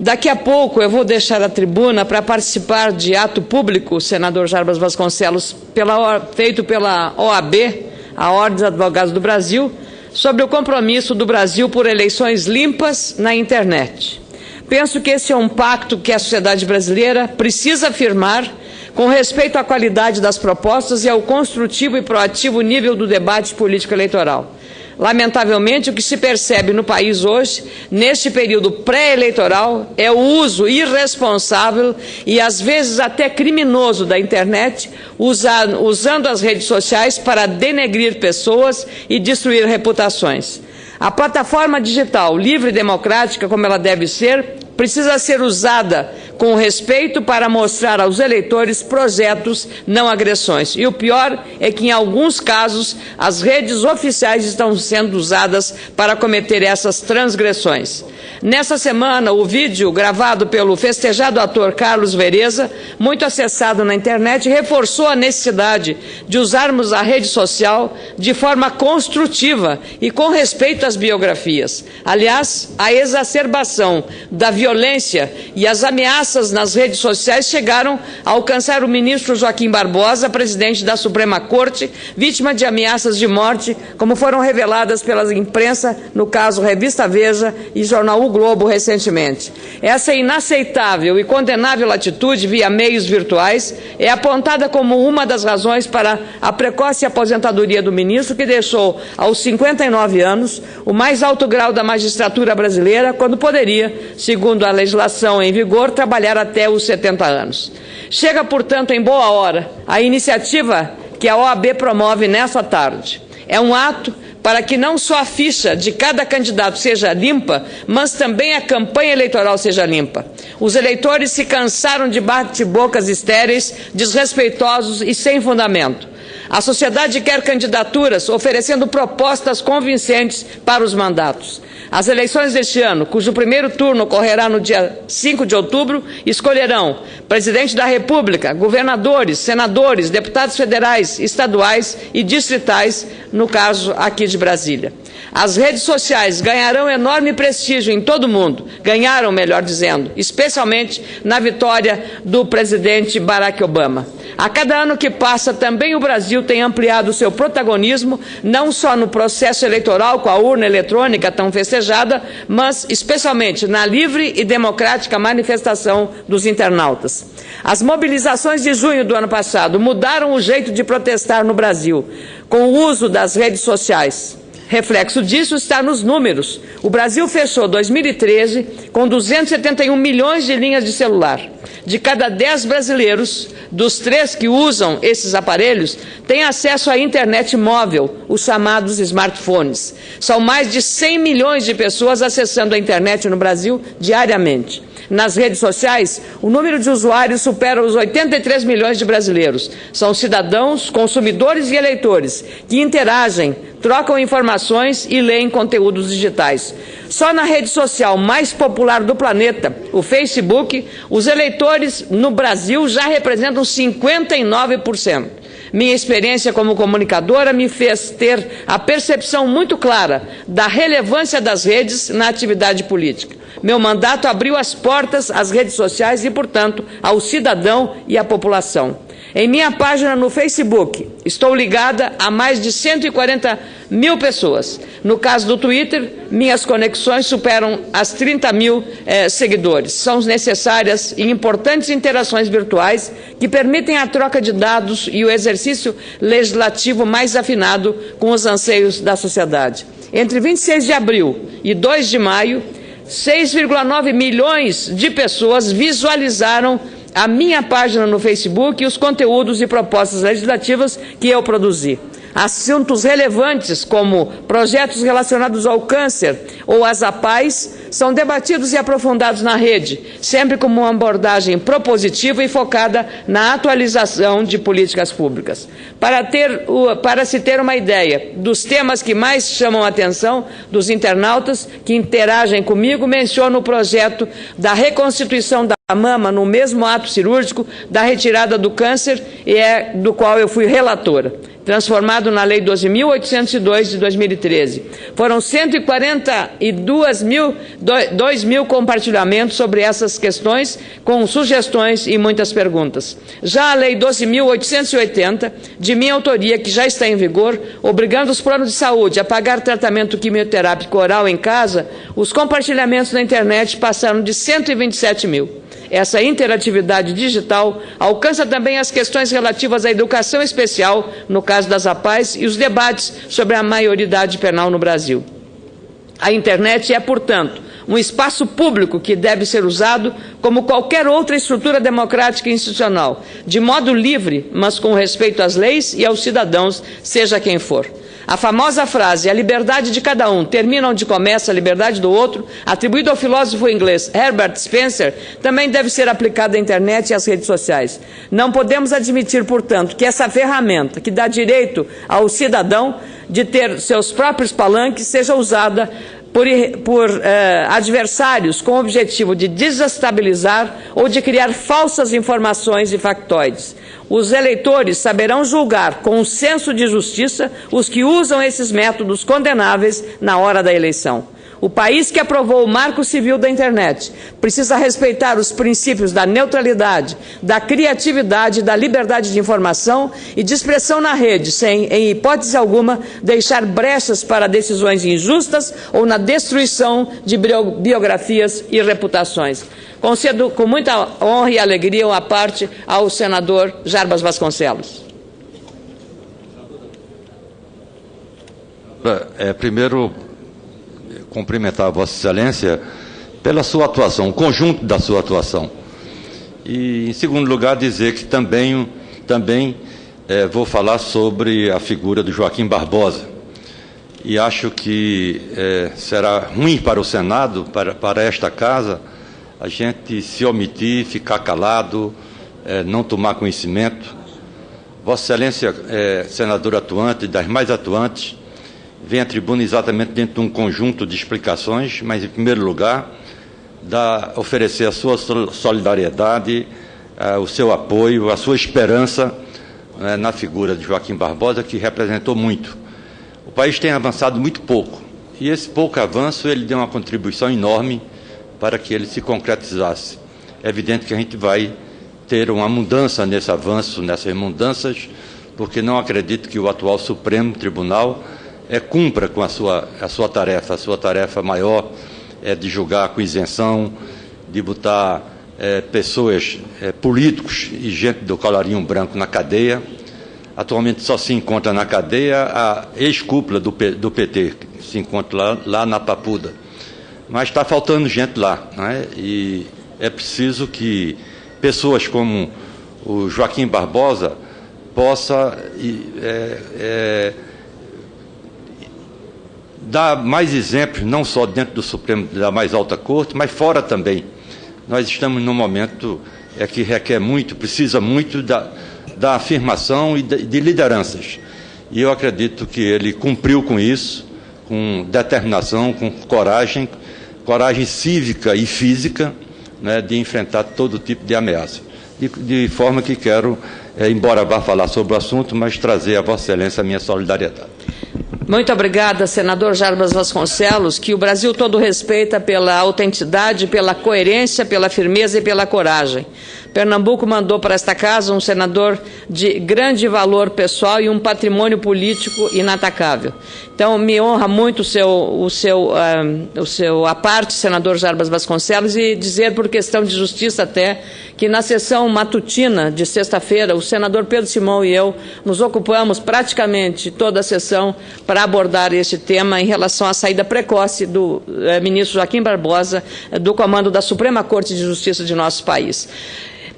Daqui a pouco eu vou deixar a tribuna para participar de ato público, senador Jarbas Vasconcelos, feito pela OAB, a Ordem dos Advogados do Brasil, sobre o compromisso do Brasil por eleições limpas na internet. Penso que esse é um pacto que a sociedade brasileira precisa firmar com respeito à qualidade das propostas e ao construtivo e proativo nível do debate político eleitoral. Lamentavelmente, o que se percebe no país hoje, neste período pré-eleitoral, é o uso irresponsável e, às vezes, até criminoso da internet, usando as redes sociais para denegrir pessoas e destruir reputações. A plataforma digital livre e democrática, como ela deve ser, precisa ser usada com respeito para mostrar aos eleitores projetos, não agressões. E o pior é que, em alguns casos, as redes oficiais estão sendo usadas para cometer essas transgressões. Nessa semana, o vídeo gravado pelo festejado ator Carlos Vereza, muito acessado na internet, reforçou a necessidade de usarmos a rede social de forma construtiva e com respeito às biografias. Aliás, a exacerbação da violência e as ameaças nas redes sociais chegaram a alcançar o ministro Joaquim Barbosa, presidente da Suprema Corte, vítima de ameaças de morte, como foram reveladas pela imprensa, no caso Revista Veja e Jornal O Globo recentemente. Essa inaceitável e condenável atitude via meios virtuais é apontada como uma das razões para a precoce aposentadoria do ministro, que deixou aos 59 anos o mais alto grau da magistratura brasileira, quando poderia, segundo a legislação em vigor, trabalhar até os 70 anos. Chega, portanto, em boa hora a iniciativa que a OAB promove nesta tarde. É um ato para que não só a ficha de cada candidato seja limpa, mas também a campanha eleitoral seja limpa. Os eleitores se cansaram de bate-bocas estéreis, desrespeitosos e sem fundamento. A sociedade quer candidaturas oferecendo propostas convincentes para os mandatos. As eleições deste ano, cujo primeiro turno ocorrerá no dia 5 de outubro, escolherão presidente da República, governadores, senadores, deputados federais, estaduais e distritais, no caso aqui de Brasília. As redes sociais ganharão enorme prestígio em todo o mundo, ganharam, melhor dizendo, especialmente na vitória do presidente Barack Obama. A cada ano que passa, também o Brasil tem ampliado seu protagonismo, não só no processo eleitoral com a urna eletrônica tão festejada, mas especialmente na livre e democrática manifestação dos internautas. As mobilizações de junho do ano passado mudaram o jeito de protestar no Brasil, com o uso das redes sociais. Reflexo disso está nos números. O Brasil fechou 2013 com 271 milhões de linhas de celular. De cada 10 brasileiros, dos 3 que usam esses aparelhos, têm acesso à internet móvel, os chamados smartphones. São mais de 100 milhões de pessoas acessando a internet no Brasil diariamente. Nas redes sociais, o número de usuários supera os 83 milhões de brasileiros. São cidadãos, consumidores e eleitores que interagem, trocam informações e leem conteúdos digitais. Só na rede social mais popular do planeta, o Facebook, os eleitores no Brasil já representam 59%. Minha experiência como comunicadora me fez ter a percepção muito clara da relevância das redes na atividade política. Meu mandato abriu as portas às redes sociais e, portanto, ao cidadão e à população. Em minha página no Facebook, estou ligada a mais de 140 mil pessoas. No caso do Twitter, minhas conexões superam as 30 mil seguidores. São necessárias e importantes interações virtuais que permitem a troca de dados e o exercício legislativo mais afinado com os anseios da sociedade. Entre 26 de abril e 2 de maio, 6,9 milhões de pessoas visualizaram a minha página no Facebook e os conteúdos e propostas legislativas que eu produzi. Assuntos relevantes, como projetos relacionados ao câncer ou às APAES, são debatidos e aprofundados na rede, sempre com uma abordagem propositiva e focada na atualização de políticas públicas. Para se ter uma ideia dos temas que mais chamam a atenção dos internautas que interagem comigo, menciono o projeto da reconstituição da a mama no mesmo ato cirúrgico da retirada do câncer, e do qual eu fui relatora, transformado na Lei 12.802 de 2013. Foram 142 mil compartilhamentos sobre essas questões, com sugestões e muitas perguntas. Já a Lei 12.880, de minha autoria, que já está em vigor, obrigando os planos de saúde a pagar tratamento quimioterápico oral em casa, os compartilhamentos na internet passaram de 127 mil. Essa interatividade digital alcança também as questões relativas à educação especial, no caso das APAES, e os debates sobre a maioridade penal no Brasil. A internet é, portanto, um espaço público que deve ser usado como qualquer outra estrutura democrática e institucional, de modo livre, mas com respeito às leis e aos cidadãos, seja quem for. A famosa frase, a liberdade de cada um termina onde começa a liberdade do outro, atribuída ao filósofo inglês Herbert Spencer, também deve ser aplicada à internet e às redes sociais. Não podemos admitir, portanto, que essa ferramenta que dá direito ao cidadão de ter seus próprios palanques seja usada por adversários com o objetivo de desestabilizar ou de criar falsas informações e factoides. Os eleitores saberão julgar com um senso de justiça os que usam esses métodos condenáveis na hora da eleição. O país que aprovou o Marco Civil da Internet precisa respeitar os princípios da neutralidade, da criatividade, da liberdade de informação e de expressão na rede, sem, em hipótese alguma, deixar brechas para decisões injustas ou na destruição de biografias e reputações. Concedo com muita honra e alegria uma parte ao senador Jarbas Vasconcelos. Primeiro, cumprimentar a Vossa Excelência pela sua atuação, o conjunto da sua atuação. E, em segundo lugar, dizer que também vou falar sobre a figura do Joaquim Barbosa. E acho que será ruim para o Senado, para esta Casa, a gente se omitir, ficar calado, não tomar conhecimento. Vossa Excelência, senadora atuante, das mais atuantes, vem à tribuna exatamente dentro de um conjunto de explicações, mas, em primeiro lugar, oferecer a sua solidariedade, o seu apoio, a sua esperança na figura de Joaquim Barbosa, que representou muito. O país tem avançado muito pouco, e esse pouco avanço ele deu uma contribuição enorme para que ele se concretizasse. É evidente que a gente vai ter uma mudança nesse avanço, nessas mudanças, porque não acredito que o atual Supremo Tribunal cumpra com a sua tarefa maior é de julgar com isenção, de botar pessoas, políticos e gente do colarinho branco na cadeia. Atualmente só se encontra na cadeia a ex-cúpula do PT, que se encontra lá na Papuda. Mas está faltando gente lá, né? E é preciso que pessoas como o Joaquim Barbosa possa dar mais exemplos, não só dentro do Supremo, da mais alta corte, mas fora também. Nós estamos num momento que requer muito, precisa muito da afirmação e de lideranças. E eu acredito que ele cumpriu com isso, com determinação, com coragem cívica e física, né, de enfrentar todo tipo de ameaça. De forma que quero, embora vá falar sobre o assunto, mas trazer a Vossa Excelência a minha solidariedade. Muito obrigada, senador Jarbas Vasconcelos, que o Brasil todo respeita pela autenticidade, pela coerência, pela firmeza e pela coragem. Pernambuco mandou para esta Casa um senador de grande valor pessoal e um patrimônio político inatacável. Então, me honra muito a parte, senador Jarbas Vasconcelos, e dizer, por questão de justiça até, que na sessão matutina de sexta-feira, o senador Pedro Simão e eu nos ocupamos praticamente toda a sessão para abordar este tema em relação à saída precoce do ministro Joaquim Barbosa do comando da Suprema Corte de Justiça de nosso país.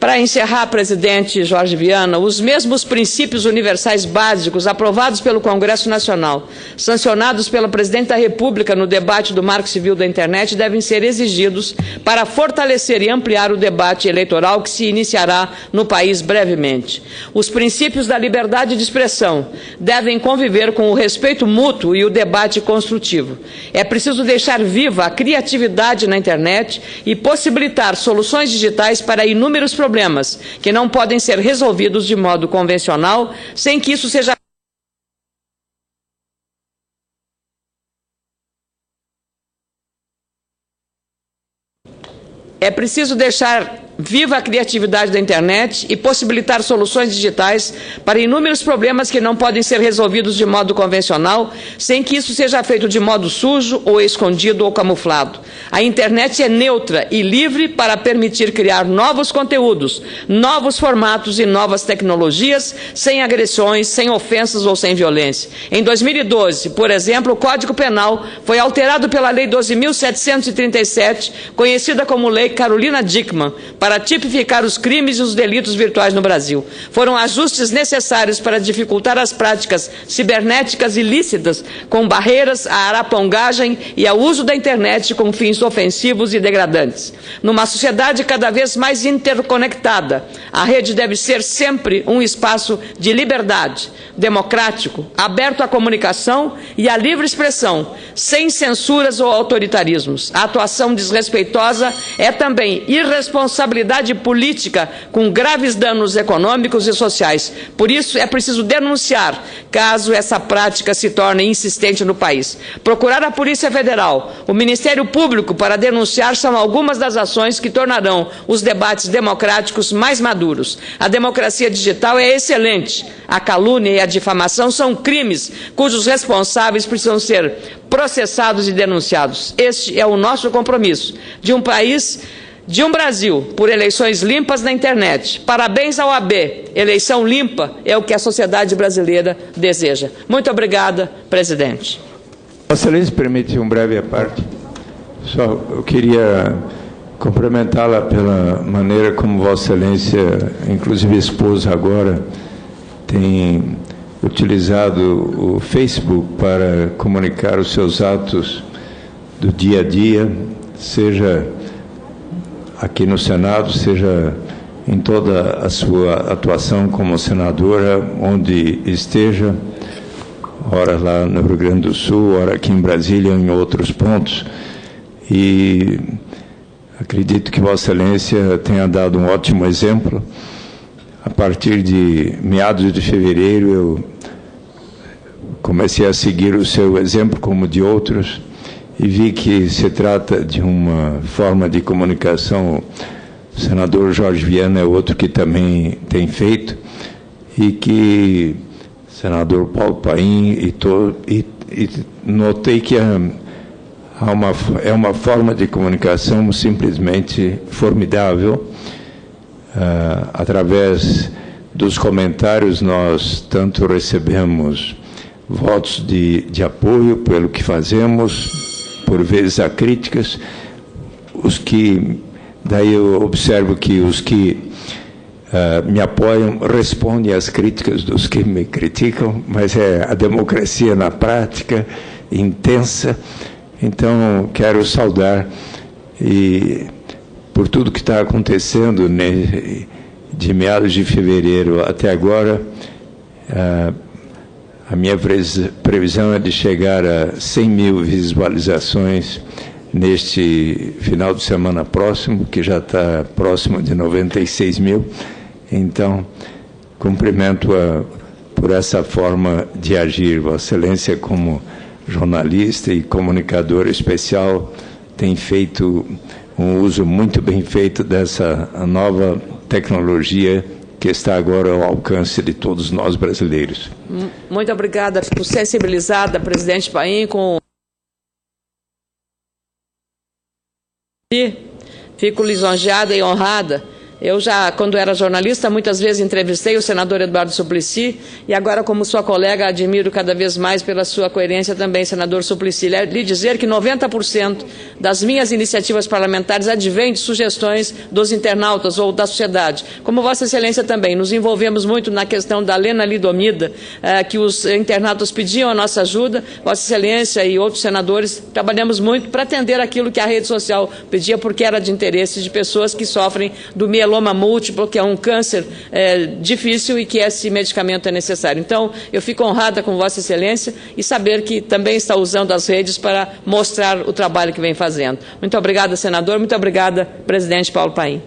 Para encerrar, presidente Jorge Viana, os mesmos princípios universais básicos aprovados pelo Congresso Nacional, sancionados pela Presidente da República no debate do Marco Civil da Internet, devem ser exigidos para fortalecer e ampliar o debate eleitoral que se iniciará no país brevemente. Os princípios da liberdade de expressão devem conviver com o respeito mútuo e o debate construtivo. É preciso deixar viva a criatividade na internet e possibilitar soluções digitais para inúmeros problemas que não podem ser resolvidos de modo convencional, sem que isso seja É preciso deixar viva a criatividade da internet e possibilitar soluções digitais para inúmeros problemas que não podem ser resolvidos de modo convencional, sem que isso seja feito de modo sujo ou escondido ou camuflado. A internet é neutra e livre para permitir criar novos conteúdos, novos formatos e novas tecnologias, sem agressões, sem ofensas ou sem violência. Em 2012, por exemplo, o Código Penal foi alterado pela Lei 12.737, conhecida como Lei Carolina Dickmann, para tipificar os crimes e os delitos virtuais no Brasil. Foram ajustes necessários para dificultar as práticas cibernéticas ilícitas, com barreiras à arapongagem e ao uso da internet com fins ofensivos e degradantes. Numa sociedade cada vez mais interconectada, a rede deve ser sempre um espaço de liberdade, democrático, aberto à comunicação e à livre expressão, sem censuras ou autoritarismos. A atuação desrespeitosa é também irresponsabilidade política com graves danos econômicos e sociais. Por isso, é preciso denunciar caso essa prática se torne insistente no país. Procurar a Polícia Federal, o Ministério Público para denunciar são algumas das ações que tornarão os debates democráticos mais maduros. A democracia digital é excelente. A calúnia e a difamação são crimes cujos responsáveis precisam ser processados e denunciados. Este é o nosso compromisso de um Brasil por eleições limpas na internet. Parabéns ao AB. Eleição limpa é o que a sociedade brasileira deseja. Muito obrigada, presidente. Vossa Excelência, permite um breve à parte. Só eu queria cumprimentá-la pela maneira como Vossa Excelência, inclusive esposa agora, tem utilizado o Facebook para comunicar os seus atos do dia a dia, seja aqui no Senado, seja em toda a sua atuação como senadora, onde esteja, ora lá no Rio Grande do Sul, ora aqui em Brasília, em outros pontos. E acredito que Vossa Excelência tenha dado um ótimo exemplo. A partir de meados de fevereiro, eu comecei a seguir o seu exemplo, como de outros, e vi que se trata de uma forma de comunicação. O senador Jorge Viana é outro que também tem feito, e que o senador Paulo Paim, e notei que é uma forma de comunicação simplesmente formidável. Através dos comentários, nós tanto recebemos votos de apoio pelo que fazemos, por vezes há críticas, daí eu observo que os que me apoiam respondem às críticas dos que me criticam, mas é a democracia na prática, intensa. Então, quero saudar, e por tudo que está acontecendo de meados de fevereiro até agora, a minha previsão é de chegar a 100 mil visualizações neste final de semana próximo, que já está próximo de 96 mil. Então, cumprimento-a por essa forma de agir. Vossa Excelência, como jornalista e comunicador especial, tem feito um uso muito bem feito dessa nova tecnologia que está agora ao alcance de todos nós brasileiros. Muito obrigada. Fico sensibilizada, presidente Paim, fico lisonjeada e honrada Eu já, quando era jornalista, muitas vezes entrevistei o senador Eduardo Suplicy e agora, como sua colega, admiro cada vez mais pela sua coerência também, senador Suplicy. Lhe dizer que 90% das minhas iniciativas parlamentares advêm de sugestões dos internautas ou da sociedade. Como Vossa Excelência também, nos envolvemos muito na questão da lenalidomida, que os internautas pediam a nossa ajuda. Vossa Excelência e outros senadores trabalhamos muito para atender aquilo que a rede social pedia, porque era de interesse de pessoas que sofrem do mieloma múltiplo, que é um câncer difícil e que esse medicamento é necessário. Então, eu fico honrada com Vossa Excelência e saber que também está usando as redes para mostrar o trabalho que vem fazendo. Muito obrigada, senador. Muito obrigada, presidente Paulo Paim.